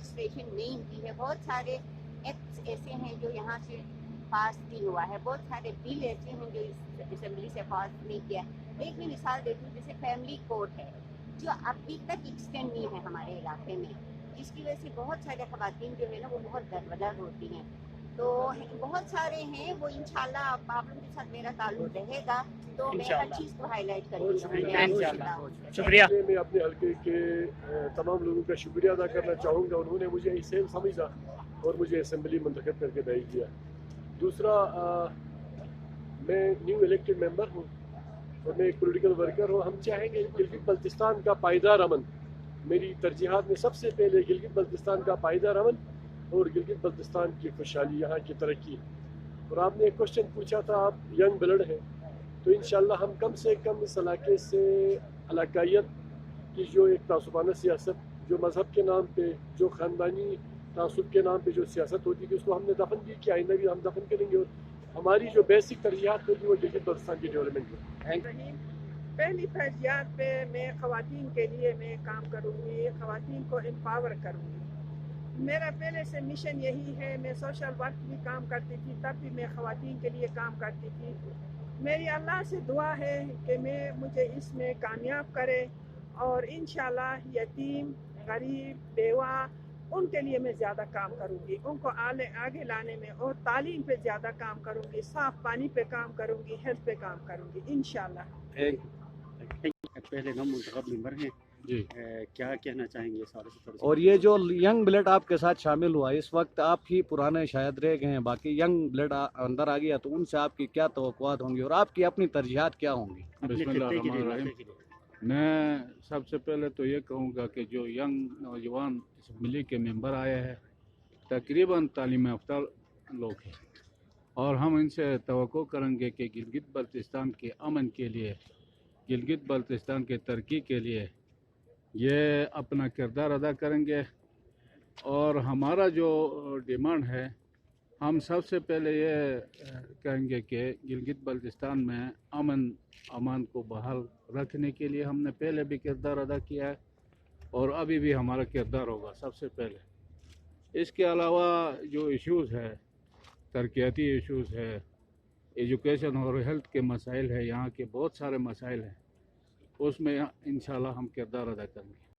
Registration نہیں کی ہے. بہت سارے ایکٹس ایسے ہیں جو یہاں سے پاس نہیں ہوا ہے, بہت سارے بل ایسے ہیں جو اس اسمبلی سے پاس نہیں کیا. ایک بھی مثال دیتی ہوں, جیسے فیملی کورٹ ہے جو ابھی تک ایکسٹینڈ نہیں ہے ہمارے علاقے میں, جس کی وجہ سے بہت سارے خواتین جو ہے نا وہ بہت دربدر ہوتی ہیں. تو بہت سارے ہیں, وہ انشاءاللہ آپ لوگوں کے ساتھ میرا تعلق رہے گا تو میں ہر چیز کو ہائی لائٹ کروں گا. شکریہ. میں اپنے حلقے کے تمام لوگوں کا شکریہ ادا کرنا چاہوں گا, انہوں نے مجھے اسے سمجھا اور مجھے اسمبلی منتخب کر کے بھیج دیا. دوسرا, میں نیو الیکٹڈ ممبر ہوں اور میں ایک پولیٹیکل ورکر ہوں. ہم چاہیں گے گلگت بلتستان کا پائیدار امن, میری ترجیحات میں سب سے پہلے گلگت بلتستان کا پائیدار امن اور گلگت بلتستان کی خوشحالی, یہاں کی ترقی. اور آپ نے ایک کوشچن پوچھا تھا, آپ ینگ بلڈ ہیں, تو انشاءاللہ ہم کم سے کم اس علاقے سے علاقائیت کی جو ایک تعصبانہ سیاست, جو مذہب کے نام پہ, جو خاندانی تعصب کے نام پہ جو سیاست ہوتی ہے, اس کو ہم نے دفن بھی کیا, آئندہ بھی ہم دفن کریں گے. اور ہماری جو بیسک ترجیحات ہوگی وہ گلگت بلتستان کی ڈیولپمنٹ ہے. پہلی ترجیحات پہ میں خواتین کے لیے میں کام کروں گی, خواتین کو امپاور کروں گی. میرا پہلے سے مشن یہی ہے. میں سوشل ورک بھی کام کرتی تھی, تب بھی میں خواتین کے لیے کام کرتی تھی. میری اللہ سے دعا ہے کہ مجھے اس میں کامیاب کرے, اور انشاءاللہ یتیم, غریب, بیوہ, ان کے لیے میں زیادہ کام کروں گی, ان کو آگے لانے میں, اور تعلیم پہ زیادہ کام کروں گی, صاف پانی پہ کام کروں گی, ہیلتھ پہ کام کروں گی انشاءاللہ. پہلے نام منتخب ممبر ہیں جی, کیا کہنا چاہیں گے سارے سے؟ اور یہ جو ینگ بلڈ آپ کے ساتھ شامل ہوا, اس وقت آپ ہی پرانے شاید رہ گئے ہیں, باقی ینگ بلڈ اندر آ گیا, تو ان سے آپ کی کیا توقعات ہوں گی اور آپ کی اپنی ترجیحات کیا ہوں گی؟ اپنے بسم اللہ خطے کے الرحمن لیے, الرحیم. علاقے کے لیے. میں سب سے پہلے تو یہ کہوں گا کہ جو ینگ نوجوان اسمبلی کے ممبر آئے ہیں تقریباً تعلیم یافتہ لوگ ہیں, اور ہم ان سے توقع کریں گے کہ گلگت بلتستان کے امن کے لیے, گلگت بلتستان کے ترقی کے لیے یہ اپنا کردار ادا کریں گے. اور ہمارا جو ڈیمانڈ ہے, ہم سب سے پہلے یہ کہیں گے کہ گلگت بلتستان میں امان کو بحال رکھنے کے لیے ہم نے پہلے بھی کردار ادا کیا ہے, اور ابھی بھی ہمارا کردار ہوگا سب سے پہلے. اس کے علاوہ جو ایشوز ہے, ترقیاتی ایشوز ہے, ایجوکیشن اور ہیلتھ کے مسائل ہے, یہاں کے بہت سارے مسائل ہیں, اس میں انشاءاللہ ہم کردار ادا کریں گے.